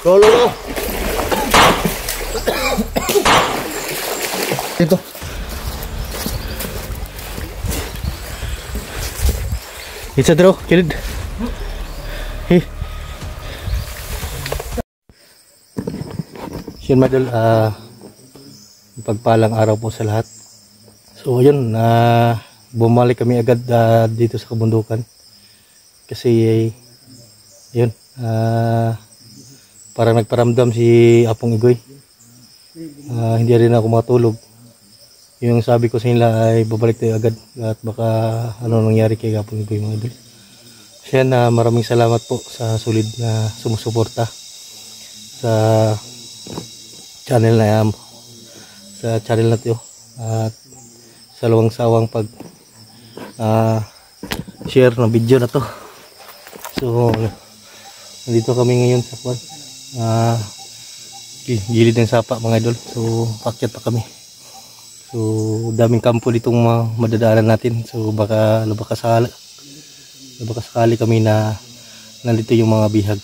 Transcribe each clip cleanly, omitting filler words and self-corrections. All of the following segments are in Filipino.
Lolo. Dito. Isa dito, kilid. Hey. Siyan madol, pagpalang araw po sa lahat. So yun, bumalik kami agad dito sa kabundukan. Kasi yun, parang nagparamdam si Apong Igoy. Hindi rin ako matulog. Yung sabi ko sa nila ay babalik tayo agad at baka ano nangyari kay Apong Igoy mga idol. Siya maraming salamat po sa solid na sumusuporta sa channel na to at sa luwang sawang pag share ng video na to. So nandito kami ngayon sa kwan, gilid ng sapa mga idol. So pakyat pa kami. So daming kampo ditong madadaanan natin. So baka sakali kami na nandito yung mga bihag.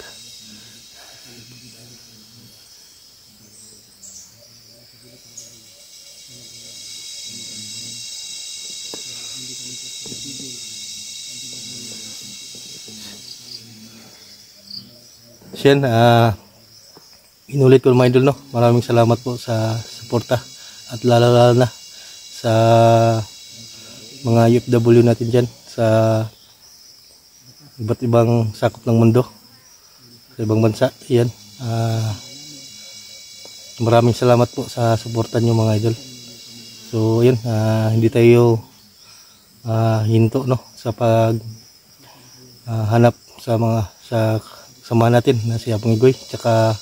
Siyan, inulit ko mga idol, no? Maraming salamat po sa suporta at lalo na sa mga UFW natin dyan sa iba't ibang sakop ng mundo, sa ibang bansa. Yan, maraming salamat po sa suporta nyo mga idol. So yun, hindi tayo hinto, no, sa pag hanap sa sama natin na si Apong Igoy tsaka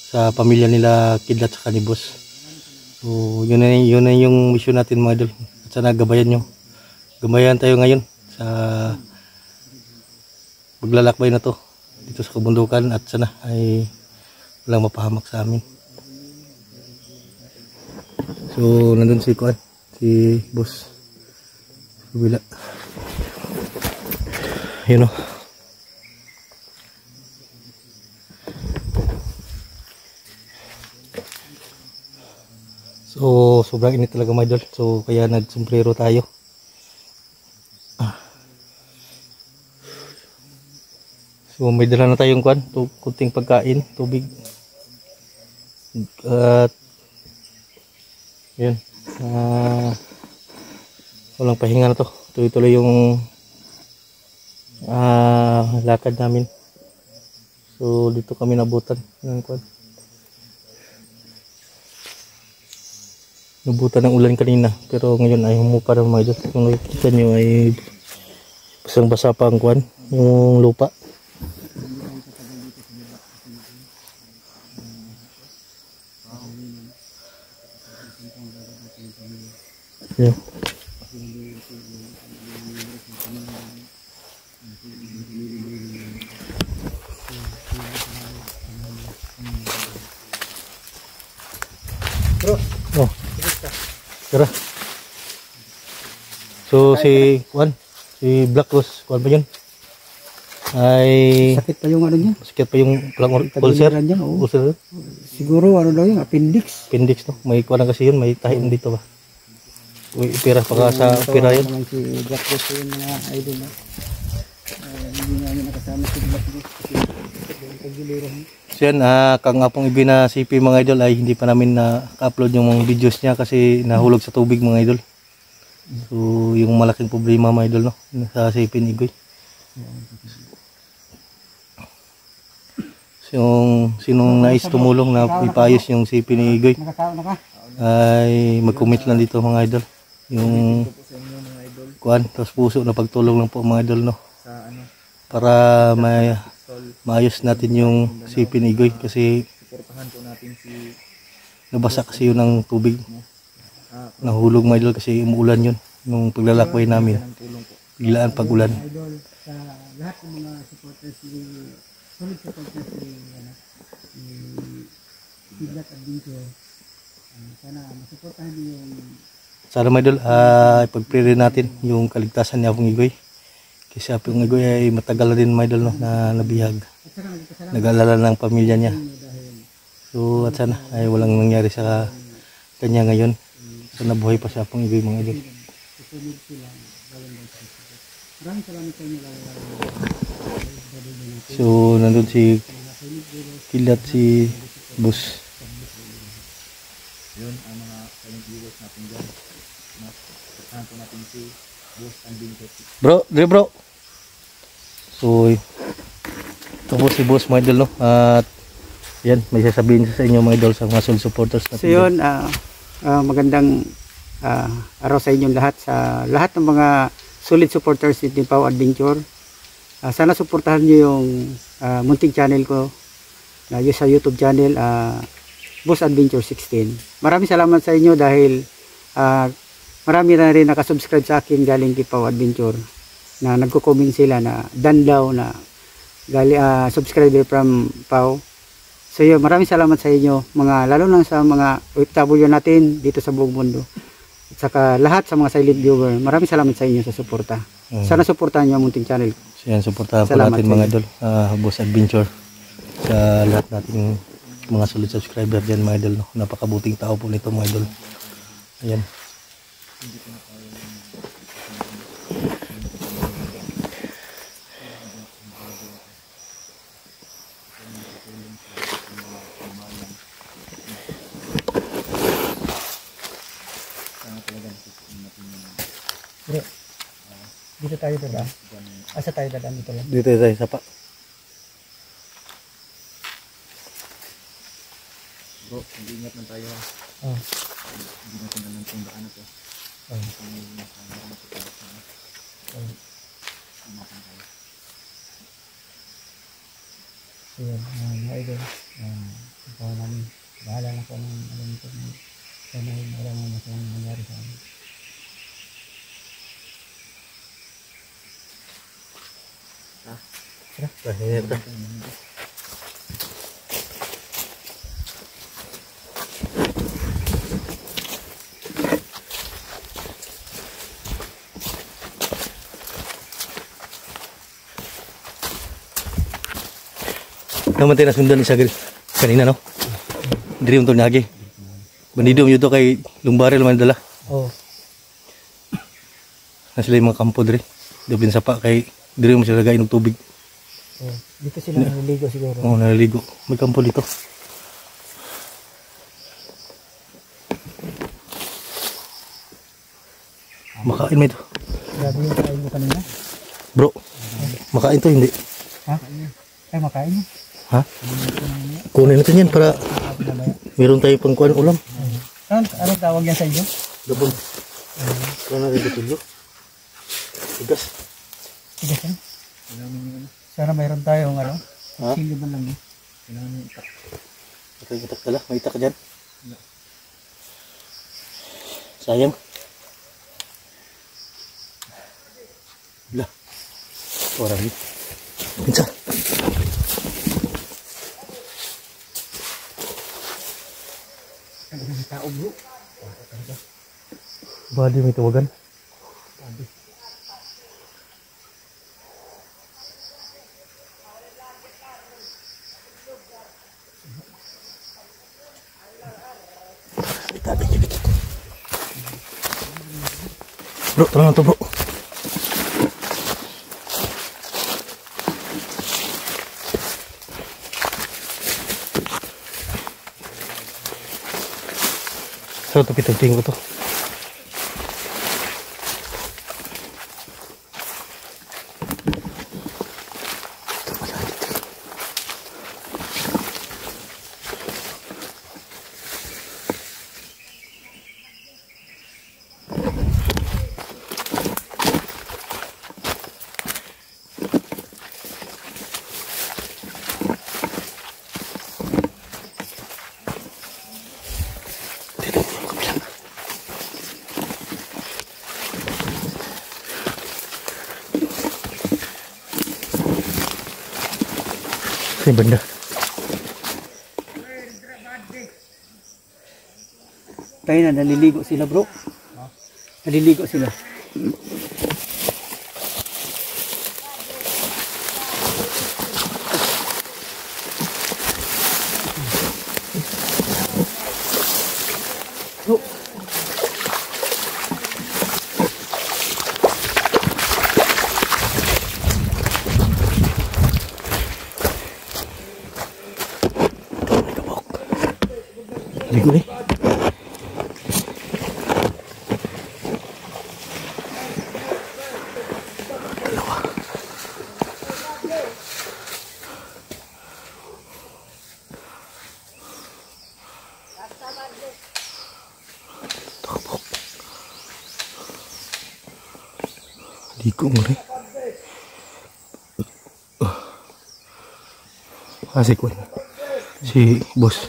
sa pamilya nila Kidlat sa Kanibos. So yun na yung mission natin mga idol. At sana gabayan nyo. Gabayan tayo ngayon sa paglalakbay na to dito sa kabundukan at sana ay walang mapahamak sa amin. So nandun si Kuan, si Boss Bila. Yun o. So sobrang init talaga mga idol. So kaya nagsumbrero tayo. So may dala na tayong kuan, kunting pagkain, tubig. At yun. Walang pahinga na to. Tuloy-tuloy yung lakad namin. So dito kami nabutan ng kuan. Nabutan ng ulan kanina, pero ngayon ay humupa ng mga idol. Kung nakikita nyo ay basang-basa pa ang kuwan, yung lupa. Yeah. Oh. Tara. So si Juan, si Black Rose, Juan ba yun? Ay sakit pa yung ano niya. Sakit pa yung ulcer. Ulcer. Siguro ano daw yung appendix. Appendix no. May kuwan kasi yun, may tahin dito ba. Uy, pera pa sa pera yun. Si Black Rose yung mga idol na. Hindi namin nakasama si Black Rose kasi paggiliran. So yan, kang Apong Igoy na CP mga idol ay hindi pa namin na-upload yung mga videos niya kasi nahulog sa tubig mga idol. So yung malaking problema mga idol no, sa CP ni Igoy. So, yung sinong nais tumulong na ipayos yung CP ni Igoy ay mag-comment lang dito mga idol. Yung kuan, tapos puso na pagtulong lang po mga idol no. Para maayos natin yung CP ni Igoy kasi nabasa kasi yun ng tubig. Nahulog mga idol kasi umuulan yun nung paglalakbay namin. Biglaan pag-ulan. Lahat ng mga supporters ni solid supporters ni Kidlat Adventure. Sana masuportahan niyo yung Sana mga idol, ipag-pray rin natin yung kaligtasan ni Apong Igoy. Kasi Apong Igoy ay matagal na din mga idol, no, na nabihag. Nag-alala ng pamilya niya. So at sana ay walang nangyari sa kanya ngayon. Sana buhay pa si Apong Igoy mga idol. So nandun si Kilat, si Bus. Yun ang mga silent viewers natin dyan. Sasama po natin si Boss Adventure. Bro, bro. So ito po si Boss mga idol, no? At yan, may sasabihin sa inyo mga idol sa mga solid supporters natin. So yun, magandang araw sa inyong lahat, sa lahat ng mga solid supporters ni Pau Adventure. Sana suportahan nyo yung munting channel ko na sa YouTube channel, Boss Adventure 16. Maraming salamat sa inyo dahil marami na rin nakasubscribe sa akin galing kay Pau Adventure, na nagko-comment sila na dan daw na subscriber from Pau. So yun, maraming salamat sa inyo, lalo na sa mga OFW natin dito sa buong mundo. At saka lahat sa mga silent viewer, maraming salamat sa inyo sa suporta. Sana suportahan nyo ang munting channel. So yan, suportahan po natin mga idol, Boss Adventure, sa lahat nating mga solid subscriber dyan mga idol, no? Napakabuting tao po nito mga idol. Ayan. Dito tayo dadaan. Asa tayo dadaan dito lang? Dito tayo sa pa. Bro, mag-ingat lang tayo. Hindi natin alam kung daan na to. Ayan, mga idol. Ikaw namin. Bahala na po ng alam nito. Sana wala mo masamang nangyari sa amin. Ayan. Naman tayo nasundan isa kanina, no? Diri untuk nagi. Bandido mo ito kay Lumbarel man dala. Oo. Nasila yung mga kampo diri. Dapin sa pa kay diri mo sila lagay ng tubig. Oh, dito sila naliligo siguro. Oo, naliligo. May kampo dito. Makain mo ito. Grabe yung kain mo kanina. Bro, makain to hindi. Ha? Ay, makain mo. Ha? Kunin natin yan para meron tayo pang kuhan ulam. Ano tawag yan sa inyo? Dabon. Kaya natin bitulyo. Tigas. Tigas yan? Sana mayroon tayong Ha? sili man lang. Ito yung itak dala. May itak dyan. Sayang. Lah. Orang ni. Pinsa. Tao bro. Badi may tawagan. Bro, tolong to bro. So, tapi penting ko to. Ini benda. Tayo na naliligo sila bro. Naliligo sila. Oh. Ligo nih. Ligo mo rin. Asik ko. Si bos.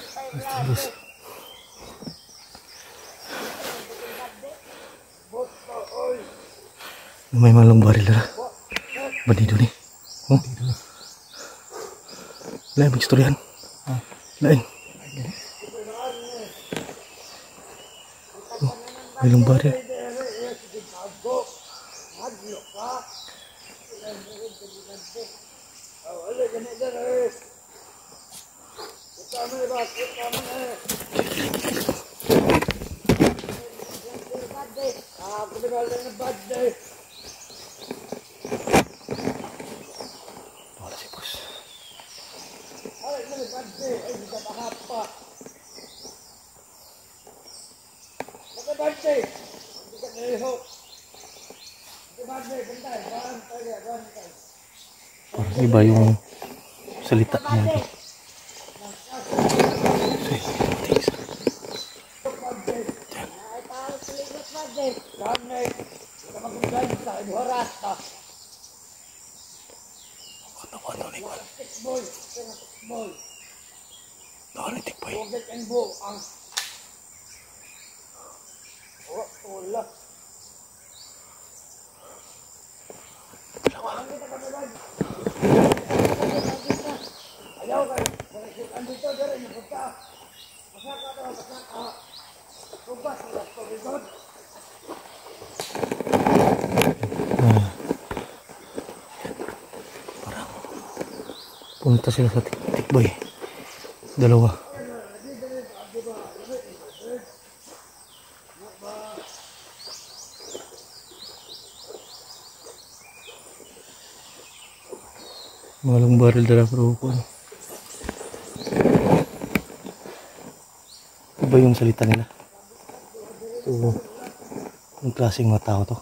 May malong baril na. Bandido ni. Oh. Lain magstoryan. Lain. Oh, malong baril. Wala si bos. Iba yung salita niya. Punta sila sa tikboy. Dalawa. Malong baril dala pero ko. Iba yung salita nila. So, yung klaseng mga tao to.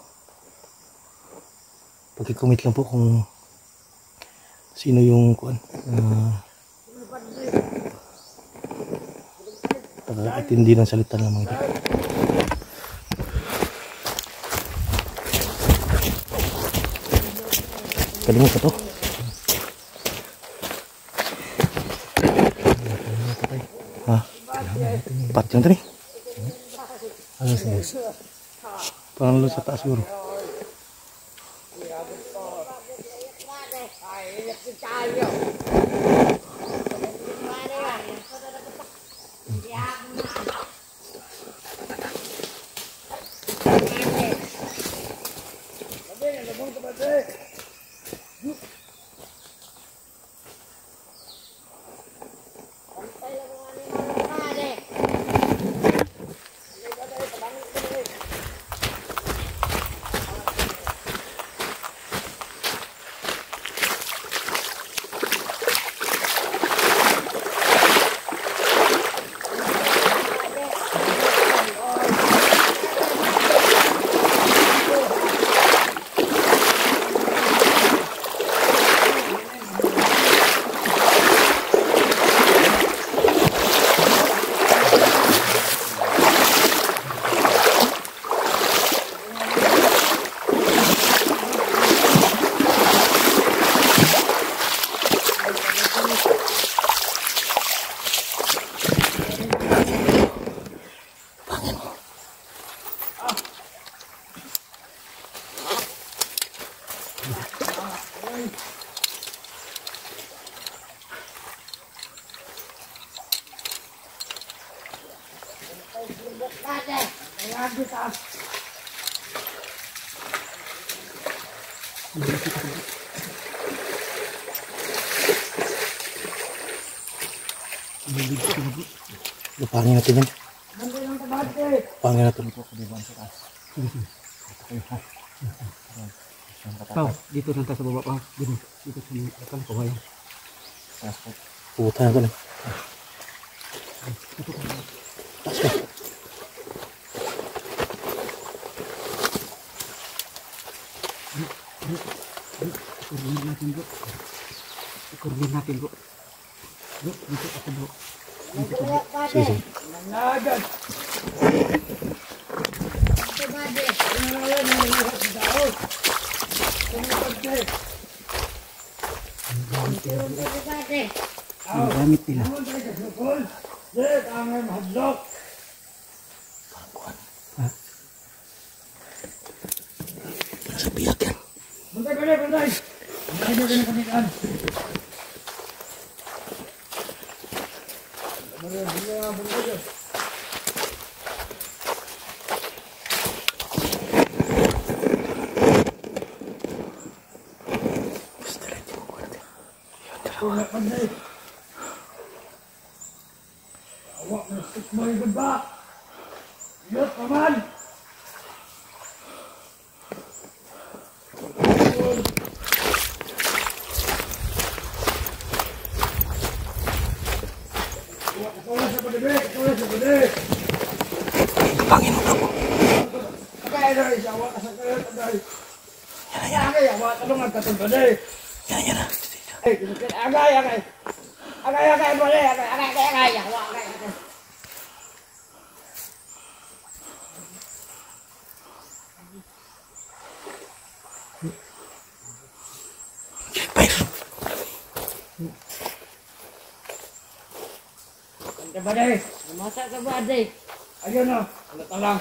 Pag-comment lang po kung sino yung kuan pag-itindi ng salita ng mga ito. Kalimut ka to. Ha? Pat yung tani. Ano siya? Parang lo sa taas siguro. Lupangin natin yan. Lupangin natin. Pao, dito lang tayo sa baba, Pao. Dito sa bakal, kawayan. Puta na ito na. Taas ka. Ikurnin natin, bro. Ikurnin natin, bro. Bro, dito ako, bro. Dito ako, bro. Sige, sige. Ang gamit nila. Ha? Nasa biyak yan. Awak na stik mo yung ba? Yot, paman! Lupangin mo, bro. Agay, awak ka sa kayo, agay. Agay, awak ka nung agkatulad. Yan na. Agay. Agay, boleh. Agay. Awak, agay. Baik. Coba deh. Masak ke buat deh. Ayo no. Talang.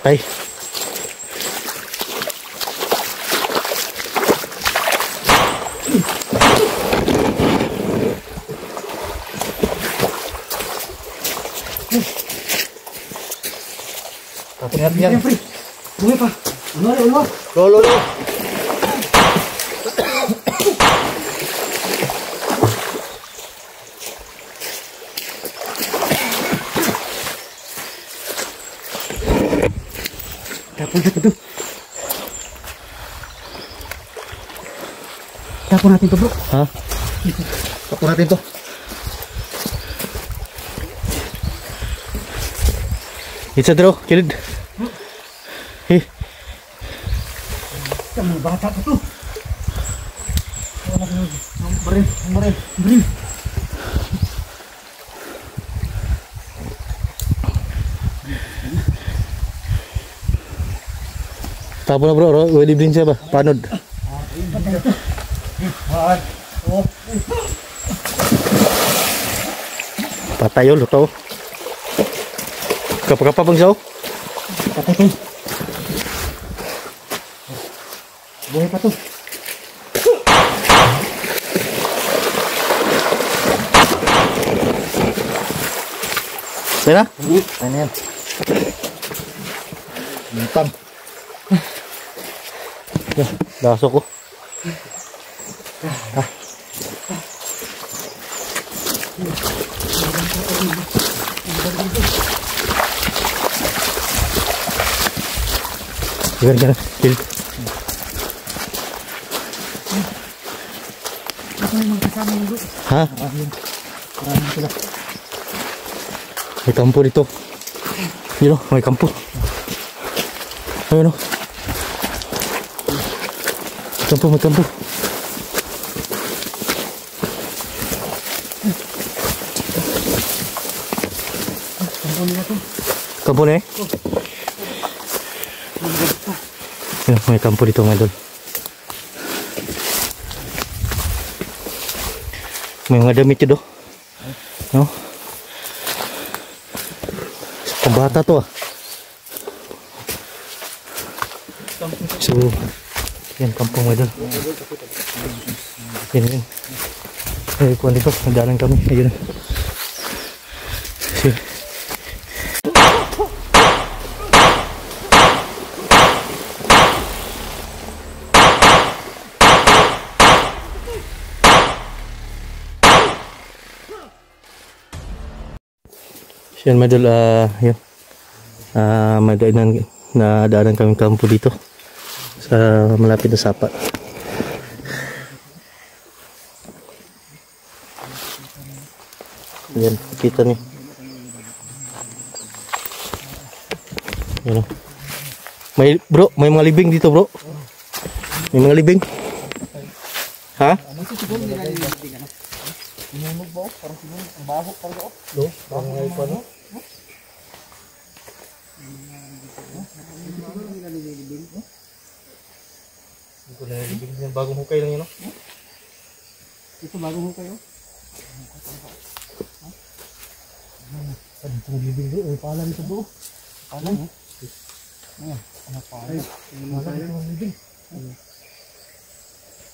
Tay. Ingat. Boleh, Pak? Ulo. Lo. Tapon natin to, bro. Ha? Tapon natin to. Isa draw, kilid. Mga bata pa to. Baril. Tapon na bro, willy din siya ba? Panod. Patay yun, luto. Kapag-kapag siya. Patay to. Buhay pa to. Pera? Ano yan? Bintang. Daso ko. Jangan. Kill. Ito yung mga kasama yung bro. Ha? Maraming sila. May kampo dito. Yun o, may kampo. Ayun o. May kampo. Kampo nila to. Kampo na eh? Yan, may kampo dito mga idol. May mga damit yun do. No? Pambata to ah. So, yan kampong mga idol. Yan. Eh, kuhan dito. Nagdaanan kami. Ayun. Sige. Yan mga idol, yan. May daanan kami kampo dito sa malapit na sapa. Yan, kita niyo. Yan. May mga libing dito bro. May mga libing. Ha? Bagong hukay lang yun, no? Ito bagong hukay oh. Ano itong libing doon? May pala nito bro. Pala eh. Ano pala? Pala itong libing.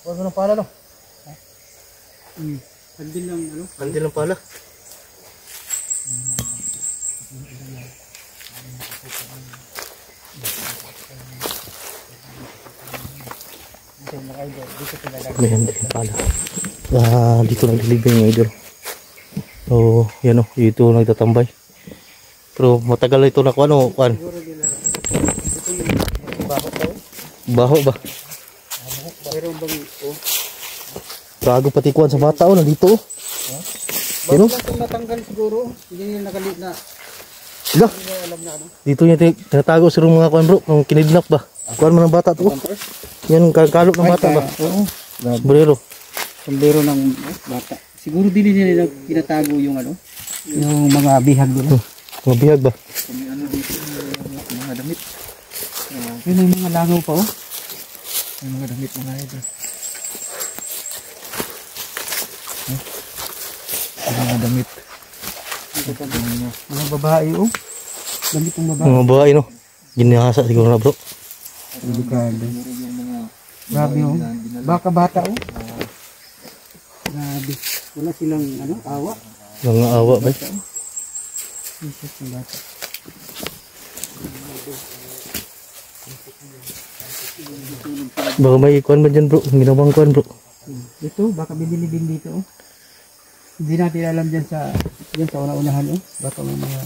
Huwag mo ng pala, no? Pandil lang ano? Pandil ng pala. May hindi pala. Dito naglilibing ng idol. So, yan o. Dito nagtatambay. Pero matagal ito na kung ano. Baho ba? Pero bang Bago pati kuhan sa bata o. Nandito o. Yan o. kung natanggal siguro, hindi nila nakalit na Sila. alam na ano. Dito niya tinatago sa mga kuhan bro. Nung kinidnap ba? Kuhan mo ng bata to. Yan kalok ng bata ba? Oo. Sombrero. Sombrero ng bata. Siguro dili nila kinatago yung ano, yung mga bihag nila. Mga bihag ba? May ano dito, mga damit. Yun yung mga langaw pa oh. May mga damit mga ito. Mga damit. Mga babae oh. Damit ng babae. Mga babae no. Ginihasa siguro na bro. Delikado. Grabe oh. Baka bata oh. Grabe. Wala silang ano, awa. Mga awa ba? Jesus ng bata. Baka may kuhan ba dyan bro? Ginawang kuhan bro. Ito, baka binilibing dito oh. Hindi natin alam dyan sa una-unahan oh. Baka may mga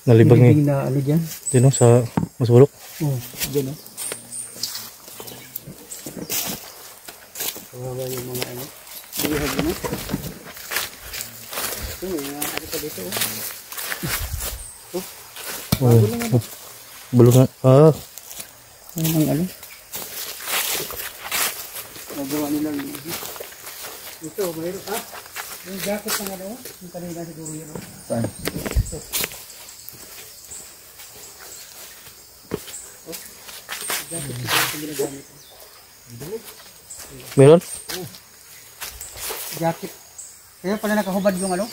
Nalibang eh. binilibing na ano dyan. Dyan o sa masulok. Oh, dyan oh. Kawawa yung mga ano. Bihag yun oh. Ito, may mga ano pa dito oh. Bulungan. Ano ang ano? Nagawa nilang ito, mayroon yung jacket ng ano, yung kanina siguro yun oh. Saan? Ito. Oh. Jacket siguro yung ginagamit. Meron? Jacket. Kaya pala nakahubad yung ano?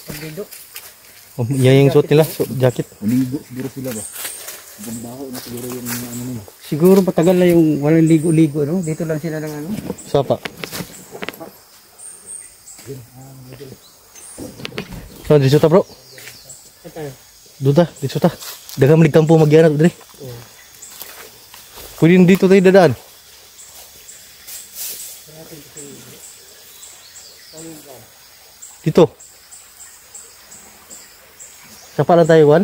Pagdido. Yan yung suot nila, jacket. Maligo siguro sila ba? Ganda na siguro yung mga ano nila. Siguro matagal na yung walang ligo-ligo no? Dito lang sila ng ano. Sapa. So, dito ta bro. Doon ta, dito ta. Dagang maligtampo magyanap dali. Pwede dito tayo dadaan. Dito. Sapa lang tayo, Juan.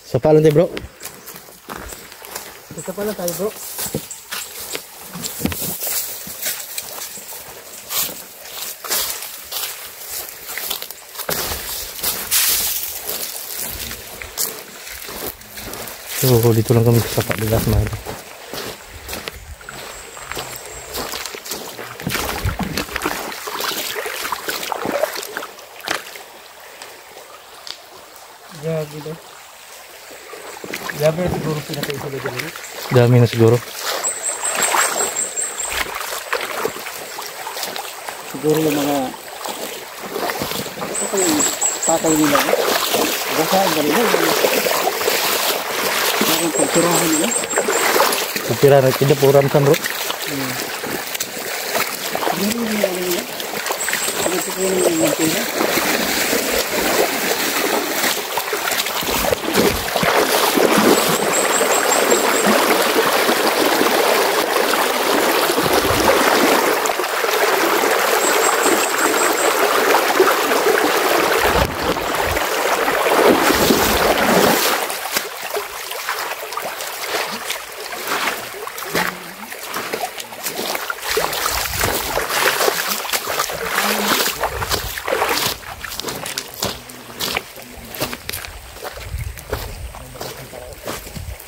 Sapa lang tayo, bro. Dito pala tayo bro. So, dito lang kami sa sapa dilas mahal. dito. Grabe na siguro pinaka-isa dito. Dami na siguro. Siguro yung mga ito yung patay nila. Basta ang galing na. Yung pagtirahan nila. Pagkira na tidak po ramsan bro. Siguro yung mga nila. Ito po yung mga nila.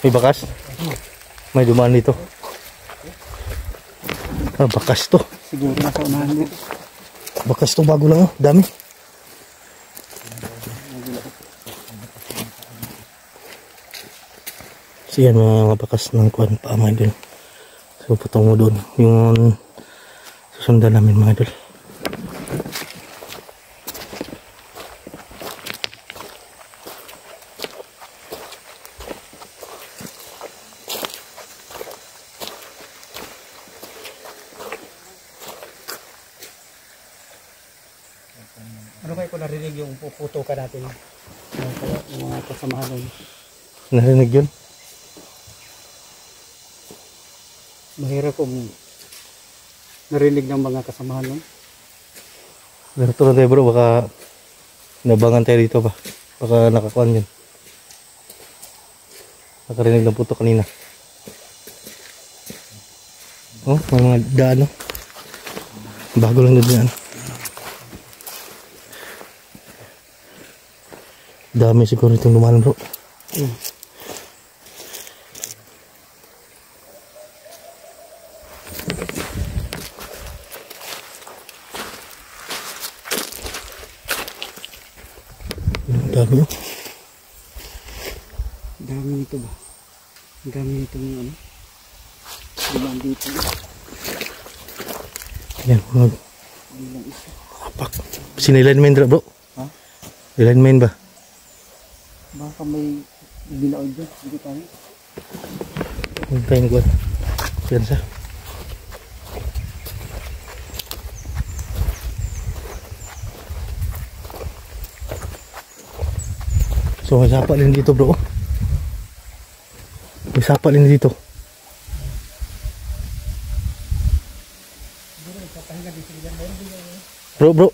May bakas? May dumaan dito. Ah, bakas to. Siguro nasa unahan mo. Bakas to, bago lang oh. Dami. So yan, mga bakas ng kuwan pa mga idol. So patong mo doon. Yung susundan namin mga idol. Ano kayo kung narinig yung puputukan natin? Yung mga kasamahan nun. Narinig yun? Mahirap kung narinig ng mga kasamahan nun. Ganito lang tayo bro, baka nabangan tayo dito ba? Baka nakakuan yun. Nakarinig ng puto kanina. Oh, may mga daan oh. Bago lang doon yan. Dami siguro itong lumalan bro. Dami oh. Dami nito ba? Dami nito yung ano? Dumaan dito. Yan, mag Bilang isa. apak. Sinilan main bro. Ha? Ilan main ba? Baka may binaod dyan. Hindi tayo. Huwag tayo nagwan. Yan sa. So may sapa din dito bro. May sapa din dito. Bro.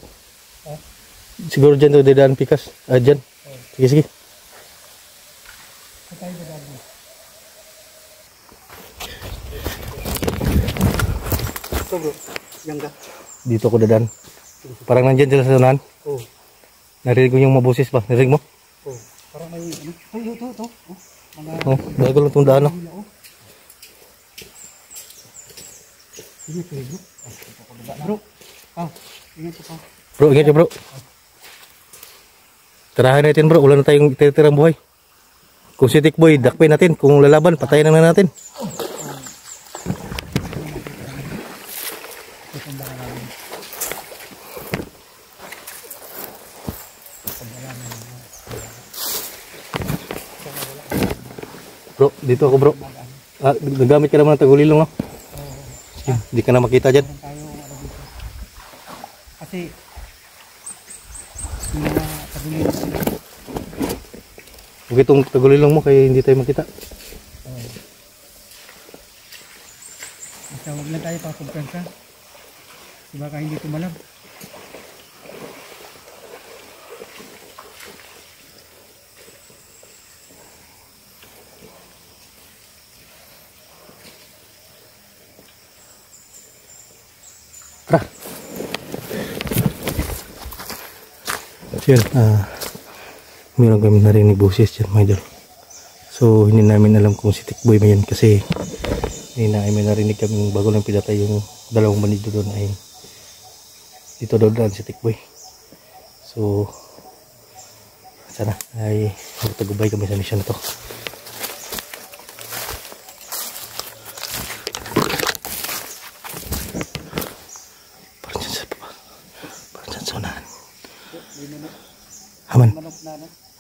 Siguro dyan to dadaan pikas. Ah, dyan. Sige. Ito bro. Yan ka. Dito ako dadaan. Parang nandyan sila sa unahan. Oh. Narinig ko yung mabusis ba? Narinig mo? Oh. Parang may ano. Ay, ito. Oh. Mga Oh, bago lang itong daan oh. ingat kayo bro. Bro. Ingat ka pa. Bro, ingat ya bro. Tirahan natin bro, wala na tayong tinitirang buhay. Kung si Tikboy, dakpin natin. Kung lalaban, patayin na natin. Bro, dito ako bro. Ah, nagamit ka naman ng tagulilong oh. Hindi ka na makita dyan. Tayo ano dito. Kasi yung mga tagulilong Huwag itong tagulilong mo kaya hindi tayo makita. basta huwag lang tayo pakumpensa. Baka hindi tumalab. Yun, meron kami narinig boses dyan mga idol. So hindi namin alam kung si Tikboy ba yan kasi hindi namin narinig kami bago lang pinatay yung dalawang bandido doon ay dito daw daan si Tikboy. So sana ay magtagubay kami sa mission na to. Parang dyan sa unahan. Haman.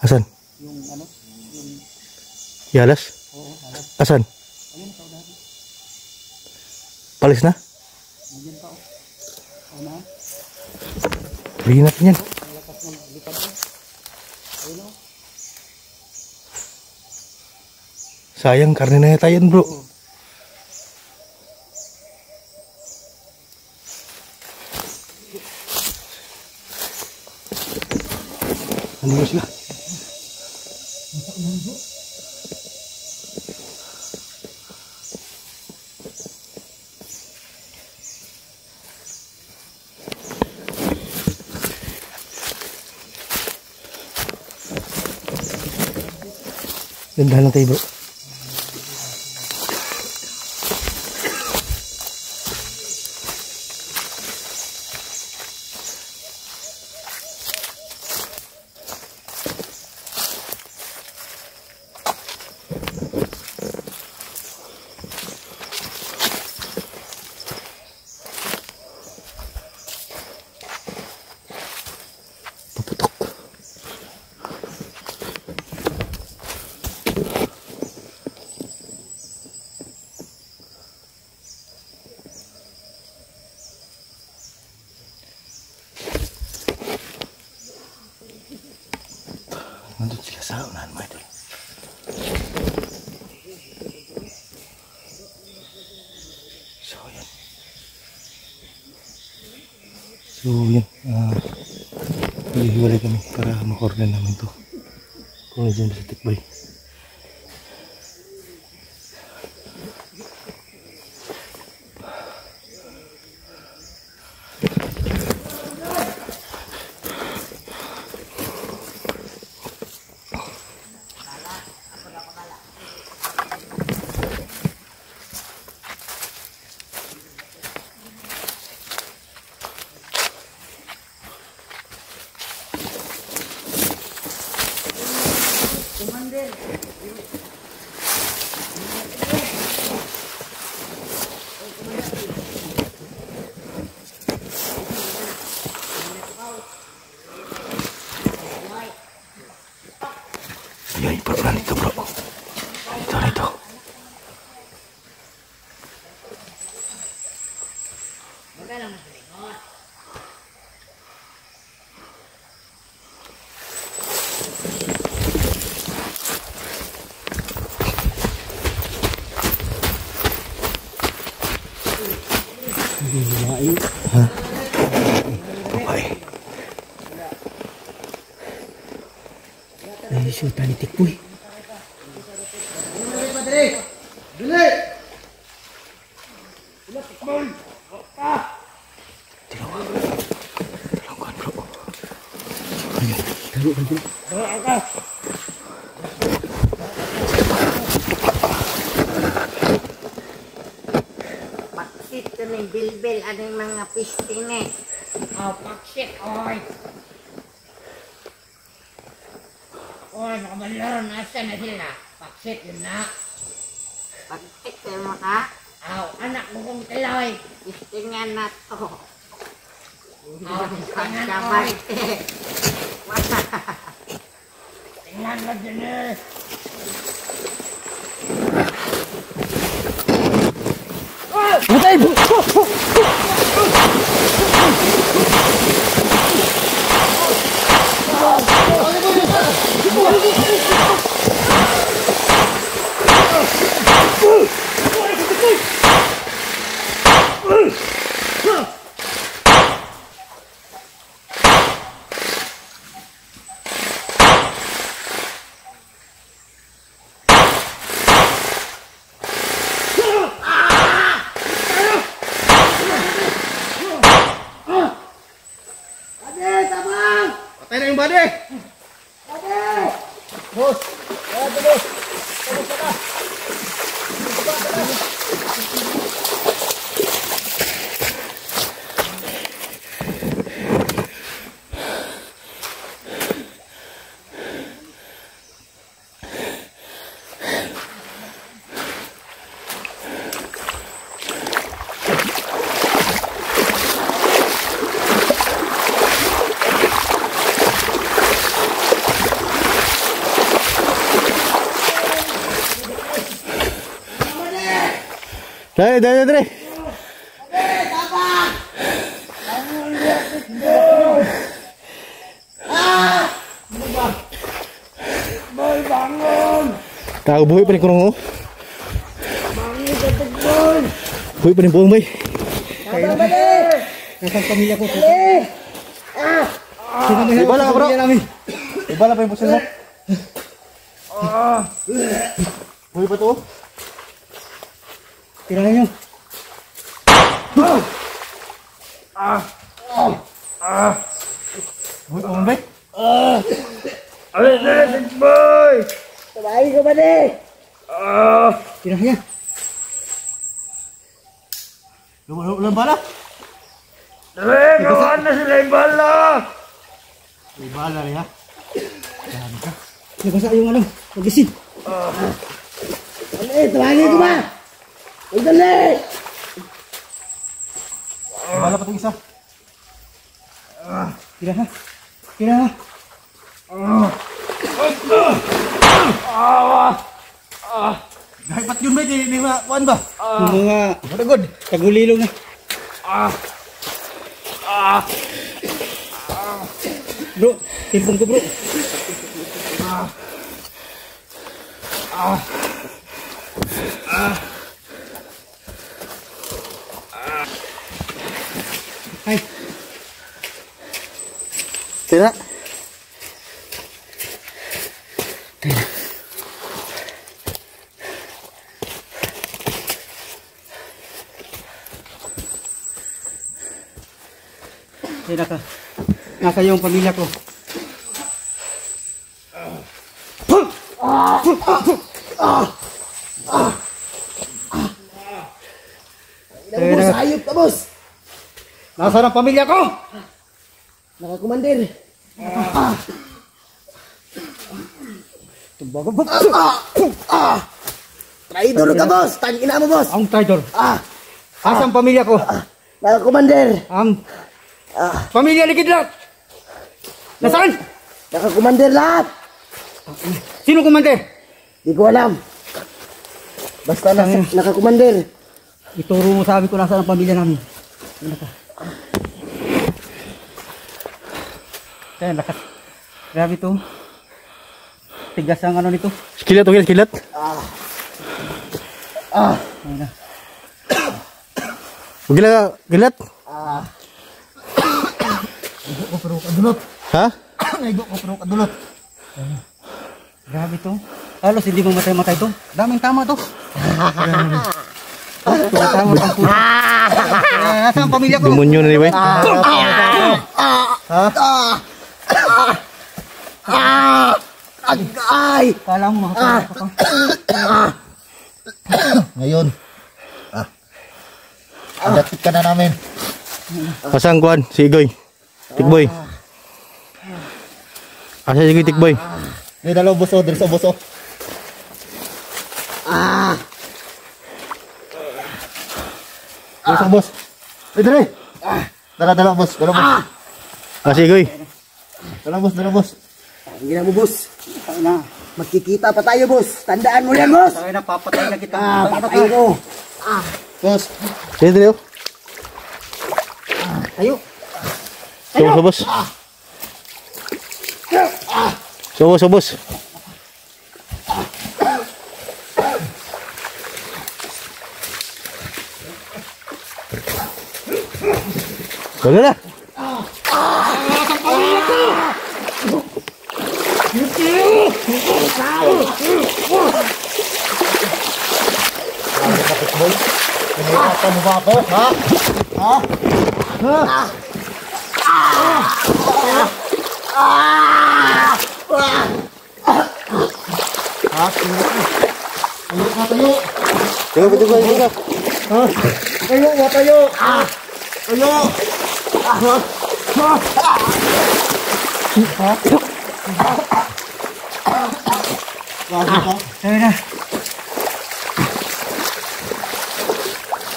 Asan? Yung ano? Yung... Yalas? Oo, halas. Asan? Ayun, sa unahan. Palis na? Nandiyan pa, oh. Sa unahan. Bigyan natin yan. Lakas ng lipad, oh. Ayun, oh. Sayang, karne na yata yan, bro. Ano ba sila? Dandahan lang tayo, bro. Paputok. Nandun sila sa unahan mo ito. So yan. So yan. Hihiwalay kami para makoordinate namin to. Kung nandiyan ba sa tikbay. Ay, bro, nandito bro. Ito. Ha? Babae. Ay, suta ni Tikboy. Dili! Langkuhan bro. Ayun. Laro ka dyan. Paksit ko ng bilbil, anong mga pisting eh. Oh, paksit, oy. Oy, mga malaro, nasa na sila? Paksit yun na. Paksit ko mo ka? Aw, anak mo kong tiloy. Pistingan na to. Aw, pistingan oy. Tingnan mo dyan eh. Patay bro! Patay na yung body! Boss! Boss! Dali, dali, dali. Boy, bangon! Kau buhay pa rin kurong, oh. Bangon ka boy! Buhay pa rin buong, bay. Nasaan pamilya ko? Ibala ka, bro. Ibala pa yung pusil mo. Buhay pa to, oh. Tirahan nyo. Buhay pa mo, bay. Alis, boy! Sabay ka ba di? Tirahan nyo. Ulan bala. Dali, gawan na sila yung bala! Ibala rin, ha. Nabasa yung ano, mag-isid. Dali, sabay ka ba? Uy, dali! Ibala pa itong isa. Tirahan. Tirahan. Gahipat yun, bay. Di kuhan ba? Yung mga Madagod. tagulilong na. Bro, timpong ko bro. Ay, Tira. ay nasa yung pamilya ko. Boss, ayop ka, boss! Nasaan ang pamilya ko? Nakakumandir. Traidor ka, boss! Tangina mo, boss! Ang traitor. Nasaan ang pamilya ko? Nakakumandir! Ang pamilya ni Kidlat. Nasaan? Nakakumandir lahat! Sino kumandir? Di ko alam. Basta nakakumandir. Ituro mo sabi ko nasaan ang pamilya namin. Ano ka? Kaya lakas. Grabe to. Tigas ang ano nito. Kilat, okay, kilat. Ayun na. Gila, gilat. Igo ko pero kadulot. Ha? Igo ko pero kadulot. Grabe to. Halos hindi mamatay-matay to. Daming tama to. Tumatama pang puso. Nasaan ang pamilya ko? Demonyo na ni bay. Agay! Kala mo makakita ko. Ngayon, adatit ka na namin. Asang kuhan? Si Igoy. Tikboy. Asa si Igoy, Tikboy? May dalaw buso, diri sa buso. Diri sa bus. Diri. Dala bus, dala bus. Ah, si Igoy. Dala bus, dala bus. Ang gina mo, boss. Tayo na. Magkikita pa tayo, boss. Tandaan mo yan, boss. Tayo na, papatay na kita. Patay ko. Bus. Sige, dali, oh. Tayo. Subos, subos. Subos. Wala na. Pinipata mo ba ako, ha? Ha? Ha? Tayo. Tingnan ko, Tikboy, tingnan. Tayo, tayo. Tayo. Tayo na.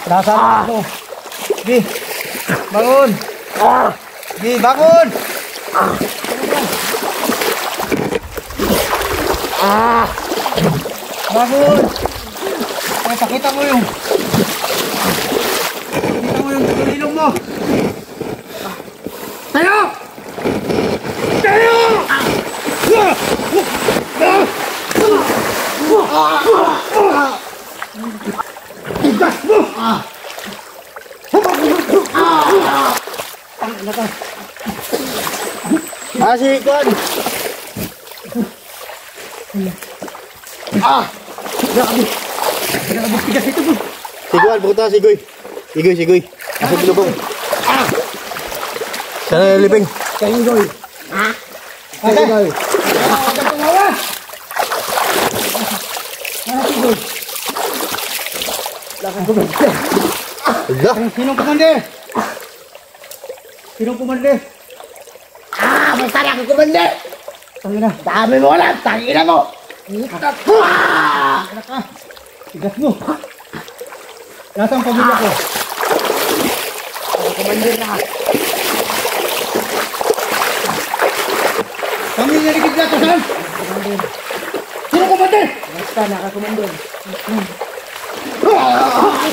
Nasaan ako? Di, bangun! Di, bangun! Bangun! Ay, pakita mo yung yung ilong mo. Tayo! Tayo! Tigas mo! Si Kwan. Grabe tigas ito bro. Si Kwan, pupunta si Goy. Si Goy. Asok lubong. Sana liping. Kain Goy. Ha? Okay. Agad tumawa. Si Goy. Lakad ko ba? Ala. Sinong kumander? Sinong kumander? Basta na ako kumanda. Tangina. Dami mo lang, tangina mo. Anak ka. Tigas mo. Nasaan ang pamilya ko? Kumandir na. Pamilya ni Kidlat, saan? Sino kumander? Basta nakakumandir.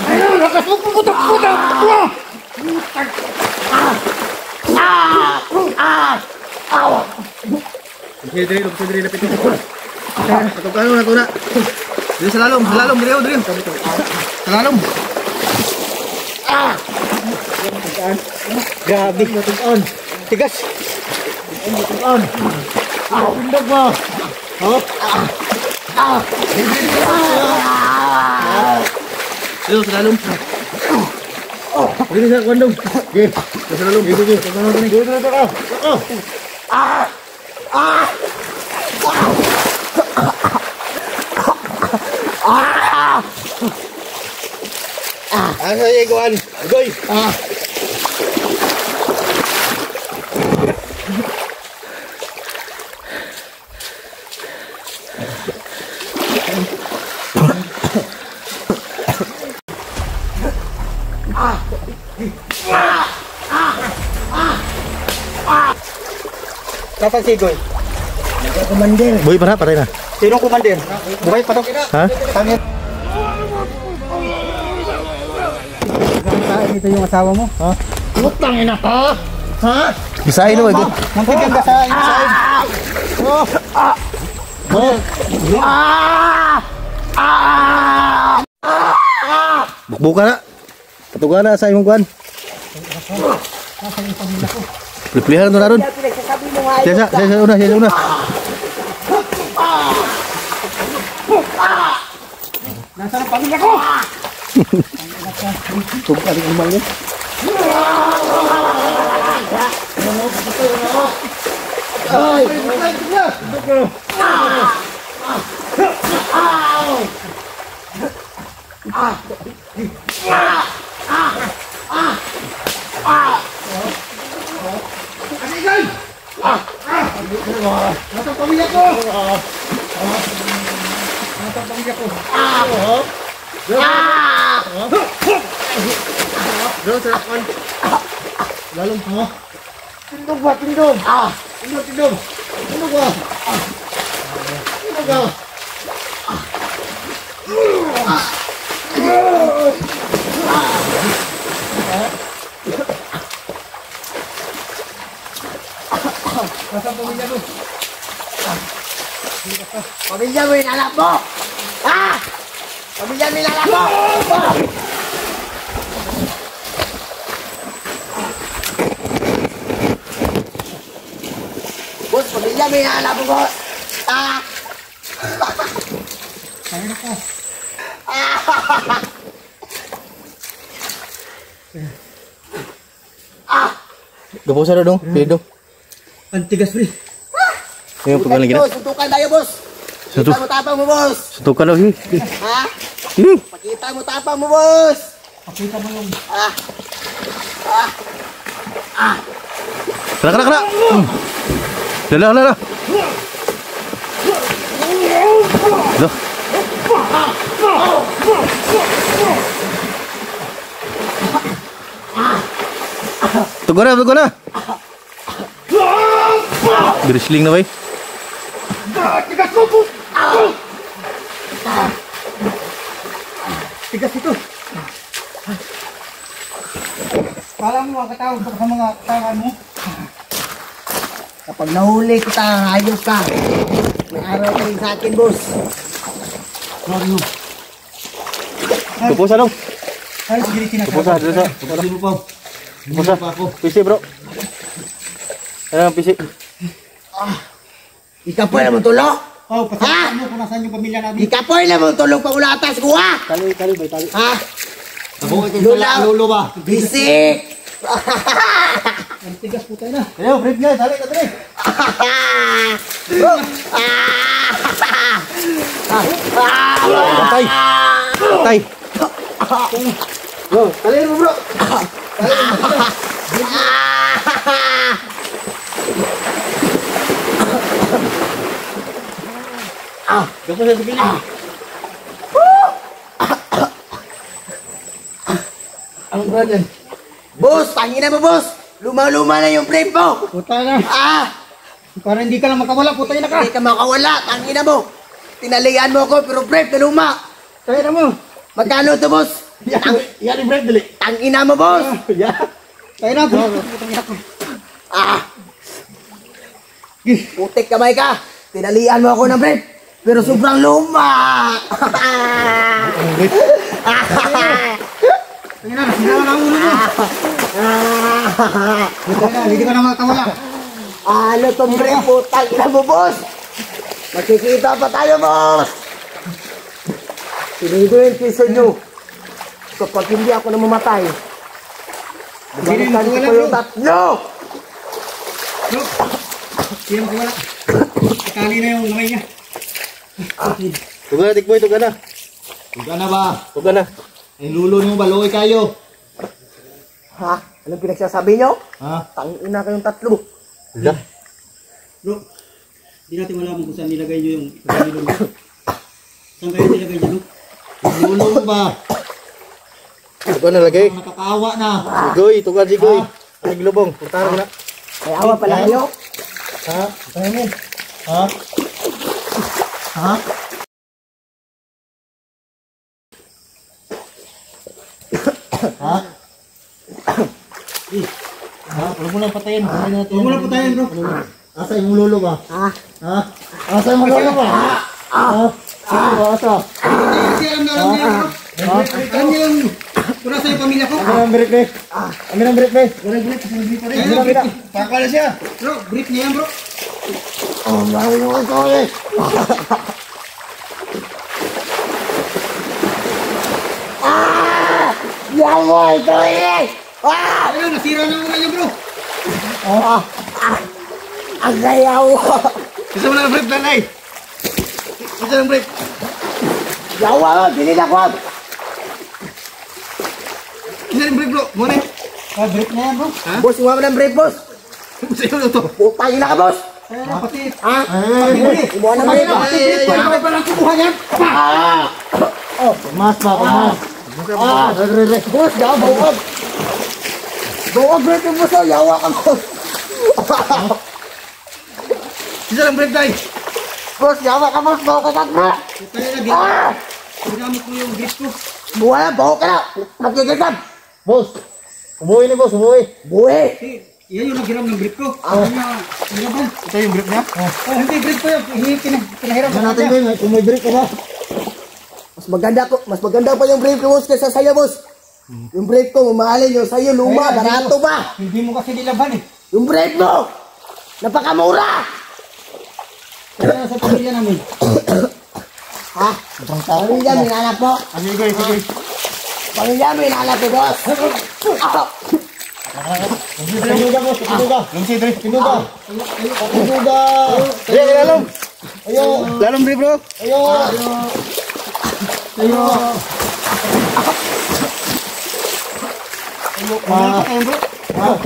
Ayun, nakasupuputok. Sige, diri, lapit ko. Patugano na to na. Diri sa lalom, diri. Sa lalom. Grabe, natugon. Tigas. Natugon. Pindog mo. Diri sa lalom. Diri sa kwandong. Sige, sa lalom. Sige. Asa yung Kwan? Goy. Nasaan si Goy? Kumandir. Boy, para patay na. Sinong kumander? Buhay pa to. Ha? Tangin. Ito yung asawa mo? Ha? Putang ina ko. Ha? Bisahin mo, Goy. Muntikan ka sa inside. Bukbuka na. Patuga na sa imong Kwan. Pilihan na ron. Pinagsasabi mo nga Siya una. Nasaan ang pamilya ko? Tugka rin umang yun. Nasaan ang pamilya ko? Nasaan ang pamilya ko? Doon sa Kwan. Lalom mo. Tindog ba? Tindog ba? Tindog ba? Nasaan pamilya ko? Pamilya mo yung anak mo! Ha? Pamilya mo yung anak mo! Boss, pamilya mo yung anak mo, boss! Ha? Kaya ko. Gapusan na dong. Pido. Ang tigas, pre. Yung pagkaling gina. Boss, suntukan tayo, boss! Pakita mo tapang mo, boss! Sutukan daw. Ha? Pakita mo tapang mo, boss! Pakita mo yung... Kena. Lala. Loh. Tunggu na. Grisling na bay. Tigas mo po! Tigas ito. Kala mo makatawag ka sa mga katawan mo. Kapag nahuli kita, ayos ka. May araw ka rin sa akin, boss. Tupusa dong. Ay, sige, Tupusa, tupusa. Pagkasin mo pa. Tupusa. Pisi bro. Ayan ang pisi. Ikapoy na mong tulog? Oh, pasalamat mo kung nasaan yung pamilya natin. Ikapoy na mong tulog pag ulatas ko, ha? Tali, bay, tali. Ha? Ako ito sa lolo ba? Bisik! Ang tigas po tayo na. Ayaw, break nga. Dali, dali. Patay. Patay. Yo, dali mo bro. Gusto sa bigili. Ang brother. Boss, tangina mo, boss! Luma-luma na yung frame mo! Puta na. Ah! Para hindi ka lang makawala, puta na ka. Hindi ka makawala, tangina mo! Tinalian mo ako, pero frame na luma! Kaya na mo. Magkano to, boss? Yan yung break, dali. Tangina mo, boss! Yeah. Kaya na, puta na ako. Ah! Putik kamay ka! Tinalian mo ako ng frame! Pero sobrang luma! Kaya na, nasira na ang ulo mo. Puta na, hindi ka na makawala. Ano tong frame po? Tangina mo, boss! Makikita pa tayo, boss! $20 nyo. Kapag hindi ako namamatay, balikan ko yung tatlo! Bro, hindi na makawala. Ikali na yung lamay niya. Tuga na, tikboy, tuga na. Huwag na ba? Tuga na. Ang lulo niyo ba? Luoy kayo. Ha? Anong pinagsasabi nyo? Ha? Tangina kayong tatlo. Wala. Bro, hindi natin malaman kung saan nilagay nyo yung pagkakilo mo. Saan kayo nilagay nyo? Ang lulo mo ba? Tuga na lagay. Nakakaawa na. Sigoy, tuga, sigoy. Ay, globong. Puntahan mo na. May awa pala kayo? Ha? Ano mo? Ha? Ha? Ha? Ha? Huwag mo lang patayin. Huwag mo lang patayin, bro. Asa yung lulo ba? Ha? Ha? Asa yung lulo ba? Ha? Ano ba? Asa? Kasi alam na niya, bro. Alam niyo yung kung nasa yung pamilya ko. Ang break, break. Ang break, break. Walang brief, kasi brief pa rin. Ang break. Pakala siya. Bro, brief niya yan, bro. Oh, mahal mo ito eh. Yawa ito eh! Ah! Ayun, nasira na muna niya, bro. Ang gayawa! Gusto mo lang break, nanay? Gusto lang break. Yawa! Bilhin ako! Gusto lang break, bro. Muna eh. Ah, brief na yan, bro. Boss, iwan mo ng brief, boss! Gusto yung luto. Putangin na ka, boss! Ayun na, pati. Ha? Ay, Iwan na brief! Ikaw pa lang kukuha niyan. mas ba? Mas. Boss, yawa, bawag! Bawag, brief yung boss, oh! Yawa ka, boss! Gusto lang break, day. Boss, yawa ka, boss! Bawag ka, tatlo! Kaya na, ginamit ko yung brief ko. Buwan na, bawag ka na! Magkikitap! Boss. Umuwi ni boss, umuwi. Buwi! Yan yung naghiram ng brief ko. Yan yung hirapan. Ito yung break niya? Oh, hindi brief ko yun. Pinahiram Ano natin ba yun? Kung may break ka ba? Mas maganda pa yung brief ko, boss, kaysa sa'yo, boss! Yung brief ko, mamahalin yung sa'yo, luma, Ayun, barato ba? Hindi mo kasi nilaban eh. Yung brief mo! Napakamura! Kaya sa pamilya namin. Ha? Pamilya, minanap po. Sige, sige. Pamilya, minanap po, boss. Tinuga, boss. Tinuga. Lumsi, Dre. Tinuga. Tinuga. Ayo, lalong. Ayo. Lalong, bro. Ayo. Ayo.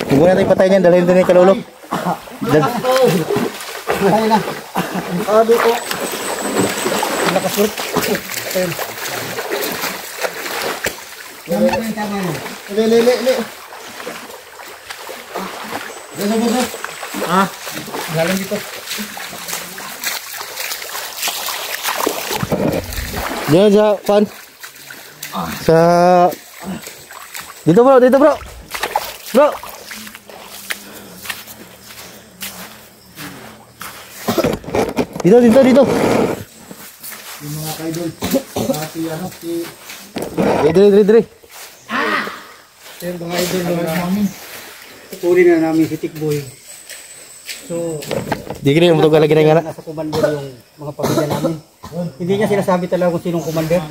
Huwag na tayo patayin yan. Dalhin din yung kalulok. Kaya na. Sabi ko. Nakasurt. Gamit ko yung tama yun. Le. Boss. Lalong dito. Diyan sa fan. Sa... Dito bro. Bro! Dito, dito, dito. Yung mga kaidol. Si ano, si... Dito, dito. Sir, mga idol namin. Puli na namin si Tikboy. So, Di kini mo to lagi na nga na. nasa commander yung mga pamilya namin. Hindi niya sinasabi talaga kung sinong commander.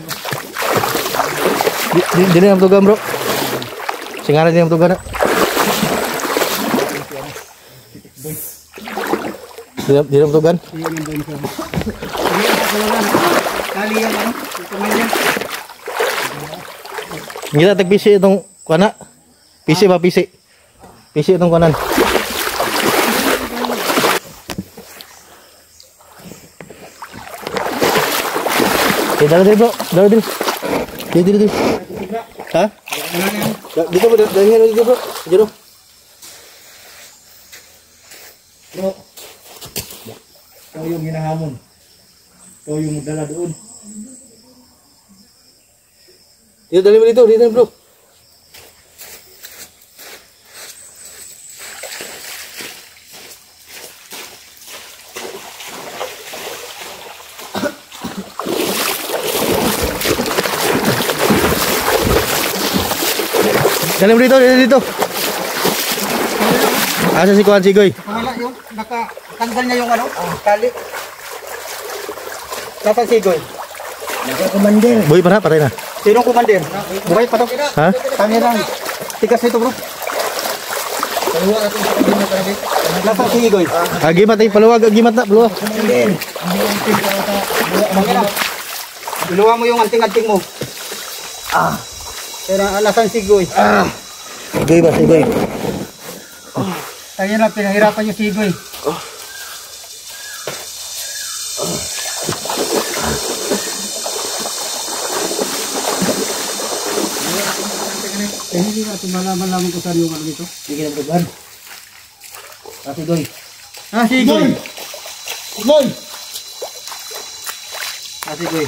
Di na mo to bro. Singaran din mo to na. Di na mo to gan. Yun yung doon siya. Kali yung ano, yung pamilya. Kita tag PC itong kana. PC ba PC? PC itong kanan. Dalo dito bro, dalo dito. Dito. Ha? Dito bro, dahil dito bro. Jero. Bro, ito yung hinahamon. Ito yung dala doon. Dito dali mo dito bro. Dali mo dito. Asa si Kuan Sigoy? Wala yung nakatanggal niya yung ano, tali. Nasaan si Goy? Commander. Boy pa na, patay na. Sinong commander? Buhay pa to. Ha? Kami lang. Tikas nito bro. Kaluwa natin sa kabin na talaga. Nasaan si Goy? Agimat ay paluwag, agimat na, paluwag. Commander. Iluwa mo yung anting-anting mo. Pero nasaan si Goy? Sigoy ba, Sigoy? Kaya na pinahirapan yung si Goy. Hindi natin malaman kung saan yung ano dito. Sige na bro. Kasi Goy. Si Goy! Goy! Si Goy.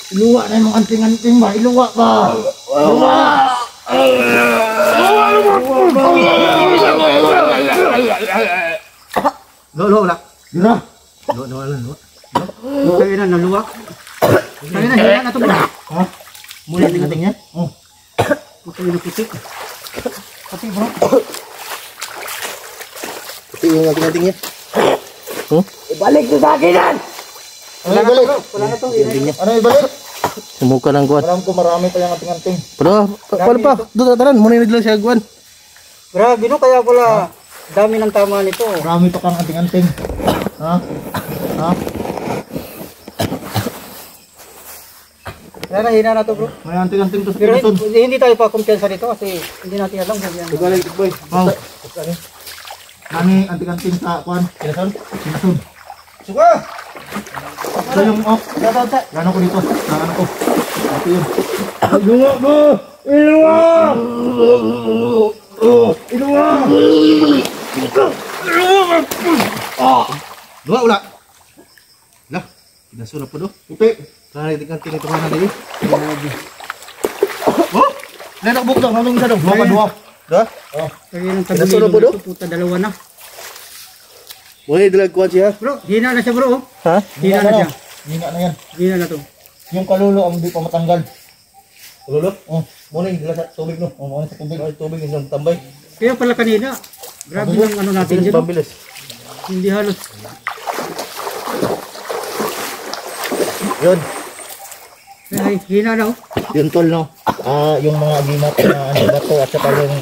Iluwa na yung anting-anting ba? Iluwa ba? Iluwa! Lo, wala. Dira! Lo. Kaya na naluwa. Kaya na hila na ito bro. Ha? Mula ting-anting yan? Oh. Puti na puti. Puti bro. Ito yung ating-ating niya. Ibalik ko sa akin yan! Ano ibalik? Wala na ito. Ano ibalik? Sumuka ng kuwan. Alam ko marami pa yung anting-anting. Pero, wala pa. Doon tataran, muna lang siya kuwan. Grabe no, kaya pala dami ng tama nito. Marami pa kang anting-anting. Ha? Ha? Kaya na hina na ito bro. May anting-anting to sa Pero kinason. hindi tayo pa kumpiyansa dito kasi hindi natin alam kung yan. Ibalik, boy. Oh. Nani anting-anting sa kuwan? Kinason? Kinason. Suka! Ito yung off. Gano ko dito? Ano ko? Ito yun. Iluwa mo! Iluwa! Iluwa! Dua ula. Lah, kinasun apa do? Puti. Kaya tingkan-tingkan ito mana dito. Oh! Nenak buk dong, nalung isa dong. Dua pa, dua. Dah? Oh. Kaya ng Kinasunod tagulilo po, do? nito, puta dalawa na. Boleh dilag kuwan siya. Bro, hina na siya bro. Oh. Ha? Hina na siya. Hinga na yan. Hina na to. Yung kalulo ang di pa matanggal. Lolo. Oh. Muna yung sa tubig no. Oh, muna sa tubig. Ay, tubig isang tambay. Kaya pala kanina, grabe lang ano natin Bilis dyan. Oh. pambilis. Hindi halos. Yun. Ay, hina na oh. Yung tol no. Yung mga agimat na ano bato at saka yung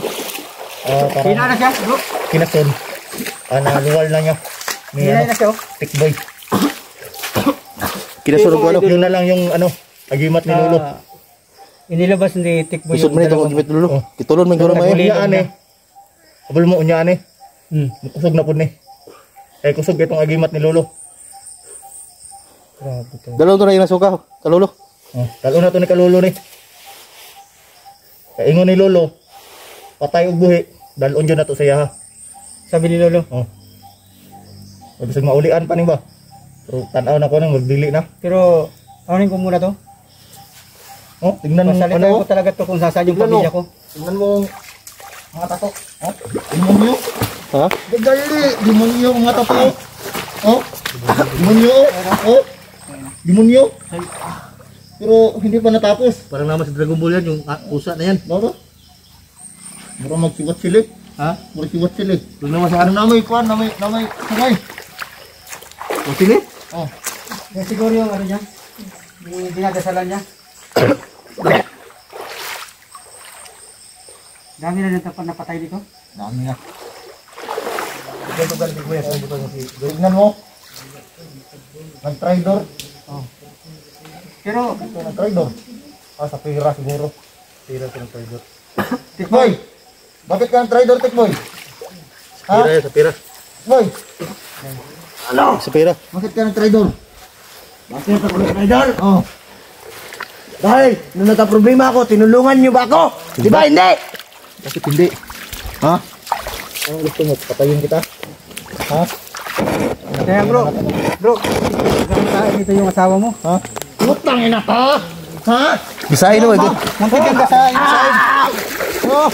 Hina parang na siya bro. kinason. Naluwal na niya. May Hina na siya oh. tikboy. Kinasunod ko ano. Yun na lang yung ano, agimat ni Lolo. Inilabas ni Tikboy Isod mo nito dalawang- ang gimit lolo. Kitulon man guro may. Unyaan eh. Abol mo unyaan eh. Hmm. Kusog na pud ni. Kusog itong agimat ni Lolo. Grabe to. Dalaw to na inasuka. Kalolo. Talo na to ni Kalulo ni. Kaingon ni Lolo, patay og buhi, dalon jud na to sa iya ha. Sabi ni Lolo. Bisag maulian pa ni ba? Pero tanaw na ko nang magdili na. Pero, anin ko muna to. Tingnan mo Masalita ano. ko talaga to kung sasaan yung Tingnan mo. pamilya ko. Tingnan mo ang mga tato. Oh, demonyo. Ha? Dali, demonyo ang mata po. Oh, demonyo. Oh, demonyo. Pero hindi pa natapos. Parang naman sa Dragon Ball yan, yung pusa na yan. Baka? Mura magsiwat sila. Ha? Mura siwat sila. Doon naman sa Ano namay kuan, namay sangay. O sili? Oh, Yan siguro yung ano niya, yung dinadasalan niya. Dami na nang napatay dito. dami na. Ito galing ko yan, sa buto ng si... Tignan mo. Nag-tridor. Pero, Ito nag-tridor. Sa pira siguro. Pira ko ng pridor. Tikboy. Bakit ka nag-tridor, Tikboy? Ha? Pira yan, sa pira. Tikboy. Sa pira. Bakit ka nag-tridor? Bakit ako nag-idol? Oh. Dahil, nung nagka-problema ako, tinulungan niyo ba ako? Di ba hindi? Bakit hindi? Ha? Ano gusto mo? Patayin kita? Ha? kaya bro, ito yung asawa mo. Ha? Utang ina ka! Ha? Bisahin mo, ito. Muntik kang gasahin. Oh!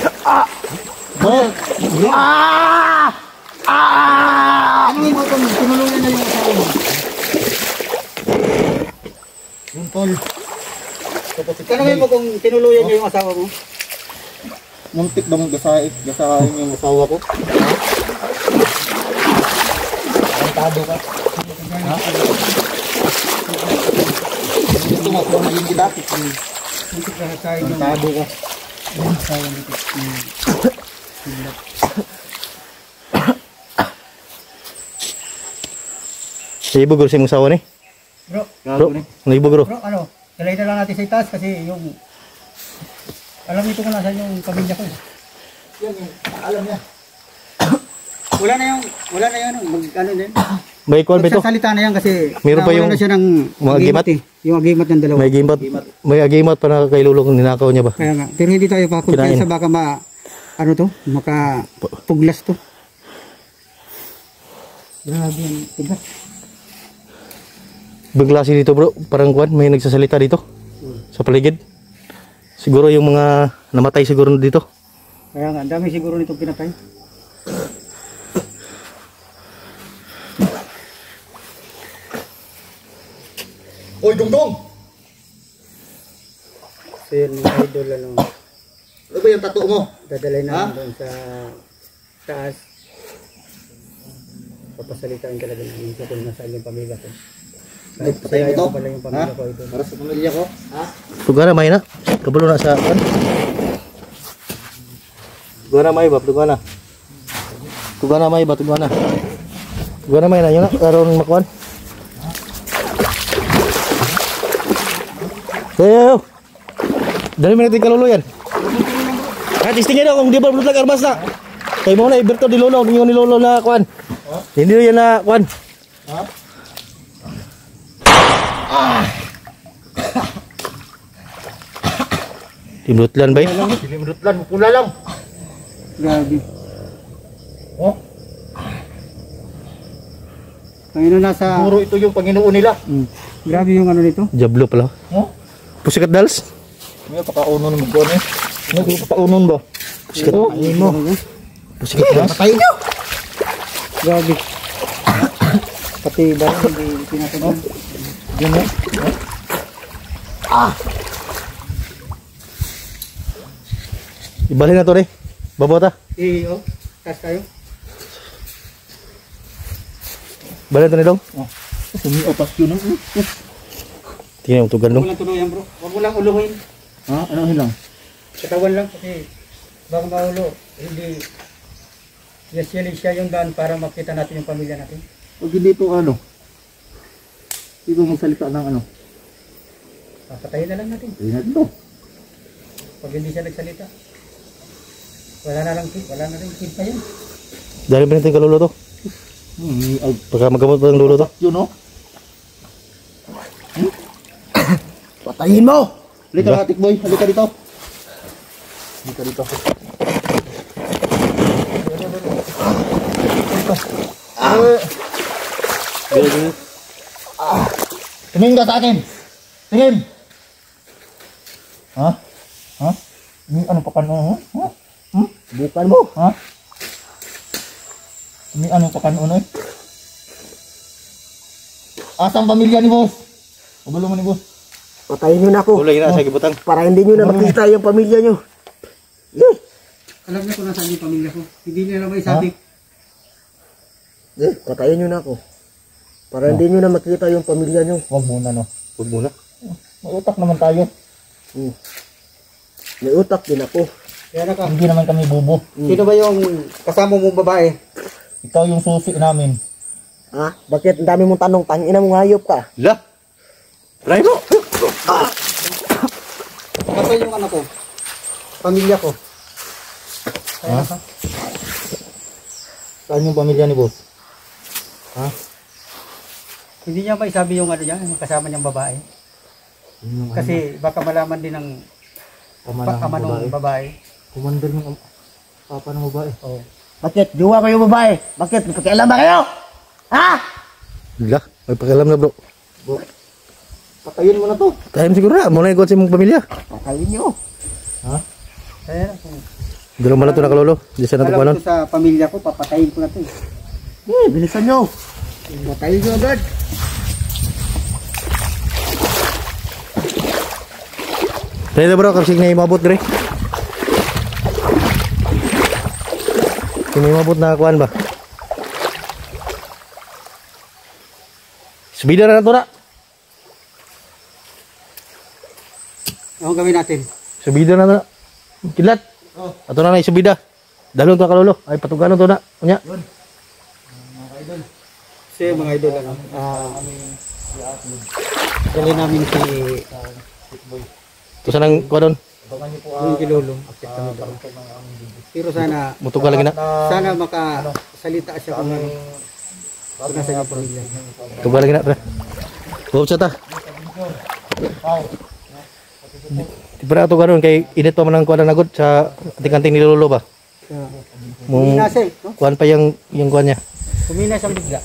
Oh! Ano mo kung tinulungan na yung asawa mo? Yung tol. Tanungin mo kung tinuluyan niya yung asawa mo. Muntik ba mong gasahin yung asawa ko? Antado ka. Ha? Gusto mo kung naging kita? Muntik ka gasahin yung Antado ka. asawa nito. Ibo guro sa imong sawa ni. Bro, Bro, ano ibo guro? bro, ano? Dalay na lang natin sa itaas kasi yung... Alam nito kung nasan yung pamilya ko. Yan yung alam niya. Wala na yung ano, ano din. May kuwan ba ito? Magsasalita na yan kasi Meron pa nawalan yung na siya ng mga agimat? Yung agimat ng dalawa. May agimat pa na kay Lulong ninakaw niya ba? Kaya nga, pero hindi tayo Kinain. pakumpiyansa baka ano to, makapuglas to. Grabe yan, tigas. Beglasi dito bro, parang kuwan, may nagsasalita dito. Sa paligid. Siguro yung mga namatay siguro dito. Kaya nga, ang dami siguro nitong pinatay. Oy, Dungdung! So yun, mga idol, ano, Ano ba yung tattoo mo? dadalay Ha? namin doon sa taas. Papasalitain talaga namin siya kung nasaan yung pamilya ko. Kahit Patay mo to? pala yung Ha? pamilya ko idol. Para sa pamilya ko? Ha? Tugana may na. Kabalo na sa kuwan. Tugana may ba? Tugana. Tugana may ba? Tugana. Tugana may na yun na. Karoon makuan. Yo. Dali mo natin kalulo yan. At istingin na kung di ba blutlag arbas na. Kaya mo na iberto di lolo. Hindi ni lolo na kuan. Hindi yan na kuan. Ha? Timlutlan ba Silimrutlan, pula lang. Grabe. Oh, Ngayon na nasa... puro ito yung Panginoon nila. Grabe yung ano nito. Diablo pala. Oh, Pusikat dals. may pakaunon mo ko ni. Ano yung pakaunon ba? Pusikat. Ayun mo. Pusikat dals. Patayin niyo. Grabe. Pati ba hindi pinatunan. Diyan mo. Ibalhin na to re. Babota. Oh, taas tayo. Balhin to ni dong. Sumiupas yun. Tingnan mo tugan Huwag dong. mo lang tuluyan bro. Huwag mo lang uluhin. Ha? Ano lang? Katawan lang kasi bago maulo, hindi siya yung daan para makita natin yung pamilya natin. Pag hindi ito ano? Hindi ko magsalita ng ano? Papatayin na lang natin. Hindi na ito. Pag hindi siya nagsalita. Wala na rin kid pa yun. Dali pa natin kalulo to. Pagka magamot pa ng lulo to. Yun oh. Patayin mo! Halika Tikboy, halika dito. Halika dito. Tingin ka sa akin. Tingin. Ha? Ha? Ano pa ka no? Ha? Bukan mo! Ha? May ano pa kanon eh. Asang pamilya ni boss? Ubulo mo ni boss. Patayin nyo na ako. Ulay na sa gibutang. Para hindi nyo na makita yung pamilya nyo. Alam niya kung nasaan yung pamilya ko. Hindi niya na may sabi. Patayin nyo na ako. Para hindi nyo na makita yung pamilya nyo. Huwag muna no. Huwag muna. May utak naman tayo. May utak din ako. Kaya na ka. Hindi naman kami bubo. Sino ba yung kasama mong babae? Ikaw yung susi namin. Ha? Bakit ang dami mong tanong? Tangina mo hayop ka. La! Try mo! Kasi yung ano ko, pamilya ko. Ha? Saan yung pamilya ni boss? Ha? Hindi niya maisabi yung ano niya, yung kasama niyang babae. Kasi baka malaman din ng ama ng babae. Commander ng papa ng babae. Oh. Bakit? Jowa kayo babae? Bakit? May pakialam ba kayo? Ha? La! May pakialam na bro. Patayin mo na to. Time siguro na. Muna ikot sa mong pamilya. Patayin nyo. Ha? Kaya na kung Dalo mo na ito nakalolo. Di siya alam natukuanan. ko sa pamilya ko, papatayin ko na ito. Bilisan nyo. Patayin nyo agad. Try na bro, kapsig na imabot dre. Kung imabot na kuan ba? Subida na to na. Ano gawin natin? Subida na to na. Kilat. Ato na na isubida. Dalon to kalolo. Ay patuganon to na. Unya. Kasi mga idol, ano, dali namin si To sanang kuan doon. yung kilulong. Pero sana, Mutugal lagi na. sana makasalita siya kung ano. Kung nasa yung pamilya. Tugal lagi na pre. Huwag siya ta. Di pa ato karon kay init pa man ang kuan nagod sa anting-anting nilolo ba. Mong Kumina siya, no? kuan pa yung kuan niya. Kumina siya bigla.